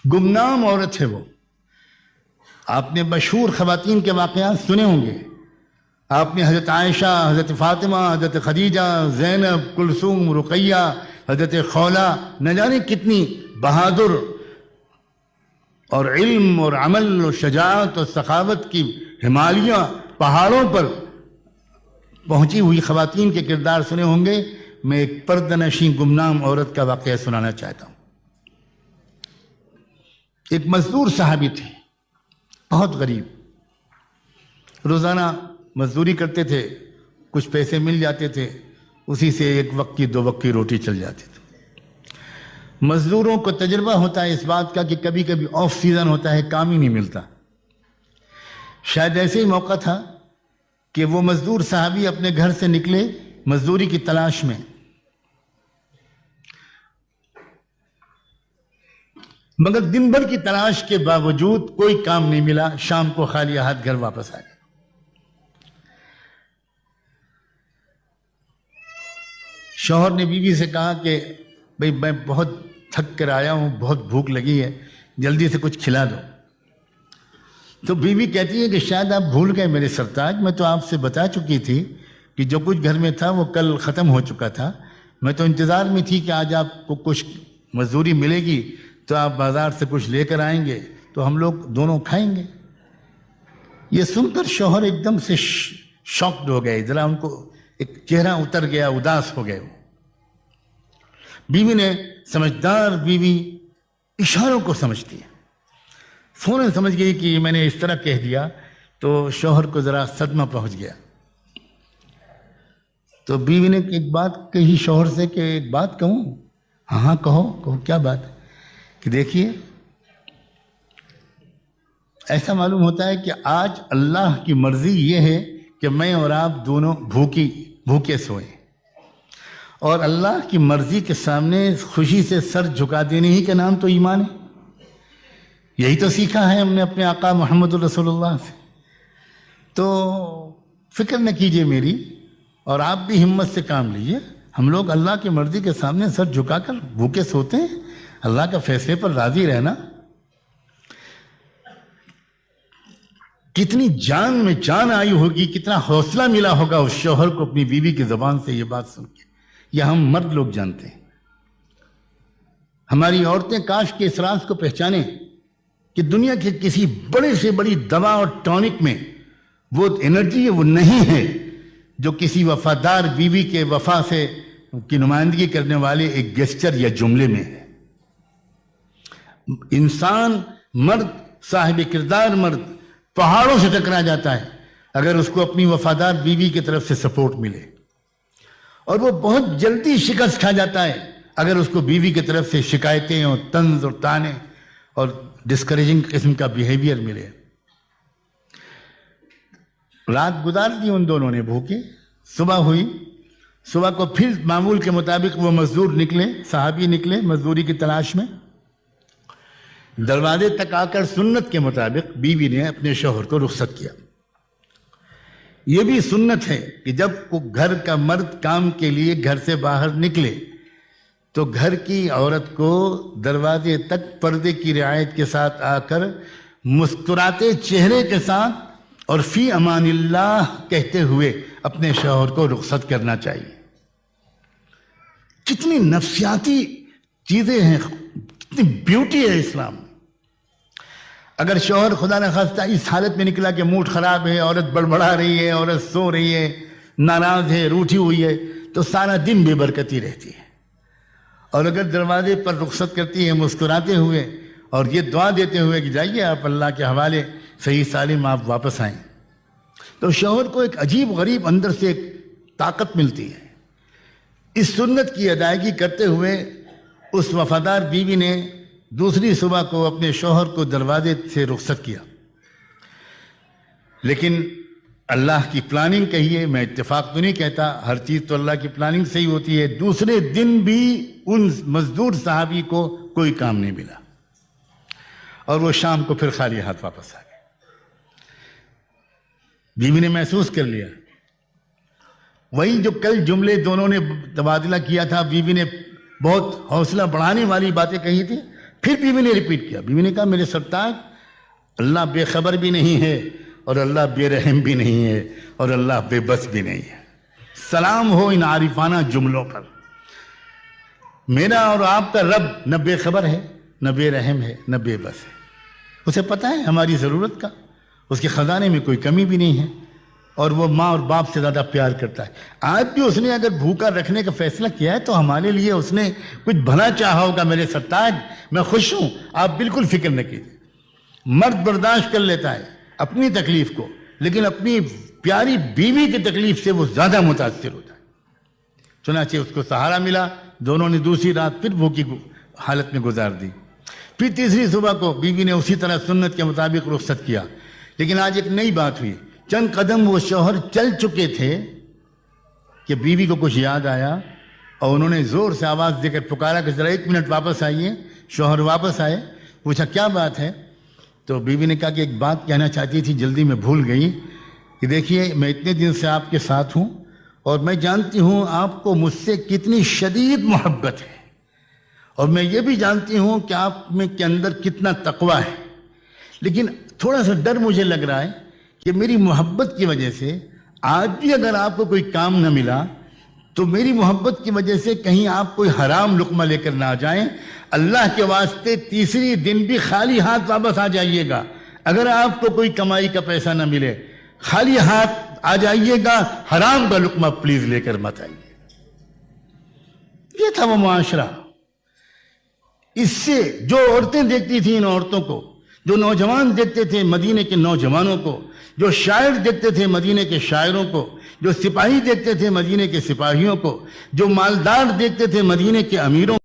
गुमनाम औरत है वो। आपने मशहूर ख़वातीन के वाक़यात सुने होंगे। आपने हज़रत आयशा, हज़रत फ़ातिमा, हज़रत खदीजा, ज़ैनब, कुलसूम, रुक़ैया, हज़रत खौला, न जाने कितनी बहादुर और इल्म और अमल और शजाअत और सखावत की हिमालयाँ पहाड़ों पर पहुँची हुई ख़वातीन के किरदार सुने होंगे। मैं एक पर्दनशीं गुमनाम औरत का वाक़या सुनाना चाहता हूँ। एक मजदूर साहबी थे, बहुत गरीब, रोज़ाना मजदूरी करते थे, कुछ पैसे मिल जाते थे, उसी से एक वक्त की 2 वक्त की रोटी चल जाती थी। मजदूरों को तजुर्बा होता है इस बात का कि कभी कभी ऑफ सीजन होता है, काम ही नहीं मिलता। शायद ऐसे ही मौका था कि वो मजदूर साहबी अपने घर से निकले मजदूरी की तलाश में, मगर दिन भर की तलाश के बावजूद कोई काम नहीं मिला। शाम को खाली हाथ घर वापस आ गए। शौहर ने बीवी से कहा कि भाई मैं बहुत थक कर आया हूं, बहुत भूख लगी है, जल्दी से कुछ खिला दो। तो बीवी कहती है कि शायद आप भूल गए मेरे सरताज, मैं तो आपसे बता चुकी थी कि जो कुछ घर में था वो कल ख़त्म हो चुका था। मैं तो इंतज़ार में थी कि आज आपको कुछ मजदूरी मिलेगी तो आप बाज़ार से कुछ लेकर आएंगे तो हम लोग दोनों खाएंगे। ये सुनकर शौहर एकदम से शॉक्ड हो गए, जरा उनको एक चेहरा उतर गया, उदास हो गए। बीवी ने, समझदार बीवी इशारों को समझती है, फौरन समझ गई कि मैंने इस तरह कह दिया तो शौहर को जरा सदमा पहुंच गया। तो बीवी ने एक बात कही शौहर से कि एक बात कहूं? हाँ कहो कहो, क्या बात है? कि देखिए, ऐसा मालूम होता है कि आज अल्लाह की मर्जी ये है कि मैं और आप दोनों भूखे सोए, और अल्लाह की मर्जी के सामने खुशी से सर झुका देने ही का नाम तो ईमान है। यही तो सीखा है हमने अपने आका मोहम्मद रसूलुल्लाह से। तो फिक्र न कीजिए मेरी, और आप भी हिम्मत से काम लीजिए। हम लोग अल्लाह की मर्जी के सामने सर झुकाकर भूखे सोते हैं, अल्लाह का फैसले पर राजी रहना। कितनी जान में जान आई होगी, कितना हौसला मिला होगा उस शौहर को अपनी बीवी की जुबान से ये बात सुन के। यह हम मर्द लोग जानते हैं। हमारी औरतें काश के इस राज को पहचाने कि दुनिया के किसी बड़े से बड़ी दवा और टॉनिक में वो एनर्जी है, वो नहीं है जो किसी वफादार बीवी के वफा से की नुमाइंदगी करने वाले एक गेस्चर या जुमले में है। इंसान, मर्द, साहिब किरदार मर्द पहाड़ों से टकरा जाता है अगर उसको अपनी वफादार बीवी की तरफ से सपोर्ट मिले, और वो बहुत जल्दी शिकस्त खा जाता है अगर उसको बीवी की तरफ से शिकायतें और तंज और ताने और डिस्करेजिंग किस्म का बिहेवियर मिले। रात गुजार दी उन दोनों ने भूखे। सुबह हुई, सुबह को फिर मामूल के मुताबिक वो मजदूर निकले, साहबी निकले मजदूरी की तलाश में। दरवाजे तक आकर सुन्नत के मुताबिक बीवी ने अपने शौहर को रुखसत किया। यह भी सुन्नत है कि जब घर का मर्द काम के लिए घर से बाहर निकले तो घर की औरत को दरवाजे तक पर्दे की रियायत के साथ आकर मुस्कुराते चेहरे के साथ और फी अमानिल्लाह कहते हुए अपने शौहर को रुखसत करना चाहिए। कितनी नफ्सियाती चीजें हैं, कितनी ब्यूटी है इस्लाम। अगर शौहर खुदा न खास्ता इस हालत में निकला कि मूड खराब है, औरत बड़बड़ा रही है, औरत सो रही है, नाराज है, रूठी हुई है, तो सारा दिन बेबरकती रहती है। और अगर दरवाजे पर रुखसत करती है मुस्कुराते हुए और ये दुआ देते हुए कि जाइए आप अल्लाह के हवाले, सही सालिम आप वापस आएं, तो शौहर को एक अजीब गरीब अंदर से एक ताकत मिलती है। इस सुन्नत की अदायगी करते हुए उस वफादार बीवी ने दूसरी सुबह को अपने शौहर को दरवाजे से रुखसत किया। लेकिन अल्लाह की प्लानिंग कहिए, मैं इत्तेफाक तो नहीं कहता, हर चीज तो अल्लाह की प्लानिंग से ही होती है। दूसरे दिन भी उन मजदूर साहबी को कोई काम नहीं मिला और वो शाम को फिर खाली हाथ वापस आ गए। बीवी ने महसूस कर लिया वही जो कल जुमले दोनों ने तबादला किया था, बीवी ने बहुत हौसला बढ़ाने वाली बातें कही थी, پھر بیوی نے ریپیٹ کیا. بیوی نے کہا میرے سرتاج اللہ بے خبر بھی نہیں ہے اور اللہ بے رحم بھی نہیں ہے اور اللہ بے بس بھی نہیں ہے. سلام ہو ان عارفانہ جملوں پر. میرا اور آپ کا رب نہ بے خبر ہے نہ بے رحم ہے نہ بے بس ہے. اسے پتہ ہے ہماری ضرورت کا. اس کے خزانے میں کوئی کمی بھی نہیں ہے اور وہ ماں اور باپ سے زیادہ پیار کرتا ہے. آج بھی اس نے اگر بھوکا رکھنے کا فیصلہ کیا ہے تو ہمارے لیے اس نے کچھ بھلا چاہا ہوگا. میرے سرتاج میں خوش ہوں, آپ بالکل فکر نہ کیجیے. مرد برداشت کر لیتا ہے اپنی تکلیف کو, لیکن اپنی پیاری بیوی کی تکلیف سے وہ زیادہ متاثر ہوتا ہے. چنانچہ اس کو سہارا ملا. دونوں نے دوسری رات پھر بھوکی حالت میں گزار دی. پھر تیسری صبح کو بیوی نے اسی طرح سنت کے مطابق رخصت کیا. لیکن آج ایک نئی بات ہوئی. چند قدم وہ شوہر چل چکے تھے کہ بیوی کو کچھ یاد آیا اور انہوں نے زور سے آواز دے کر پکارا کہ ذرا 1 منٹ واپس آئیے. شوہر واپس آئے. پوچھا کیا بات ہے؟ تو بیوی نے کہا کہ ایک بات کہنا چاہتی تھی, جلدی میں بھول گئی. کہ دیکھیے میں اتنے دن سے آپ کے ساتھ ہوں اور میں جانتی ہوں آپ کو مجھ سے کتنی شدید محبت ہے, اور میں یہ بھی جانتی ہوں کہ آپ میں کے اندر کتنا تقویٰ ہے. لیکن تھوڑا سا ڈر مجھے لگ رہا ہے کہ میری محبت کی وجہ سے آج بھی اگر آپ کو کوئی کام نہ ملا تو میری محبت کی وجہ سے کہیں آپ کوئی حرام لقمہ لے کر نہ آ جائیں. اللہ کے واسطے تیسری دن بھی خالی ہاتھ واپس آ جائیے گا. اگر آپ کو کوئی کمائی کا پیسہ نہ ملے خالی ہاتھ آ جائیے گا, حرام کا لقمہ پلیز لے کر مت آئیے. یہ تھا وہ معاشرہ. اس سے جو عورتیں دیکھتی تھیں ان عورتوں کو, جو نوجوان دیکھتے تھے مدینے کے نوجوانوں کو, جو شاعر دیکھتے تھے مدینے کے شاعروں کو, جو سپاہی دیکھتے تھے مدینے کے سپاہیوں کو, جو مالدار دیکھتے تھے مدینے کے امیروں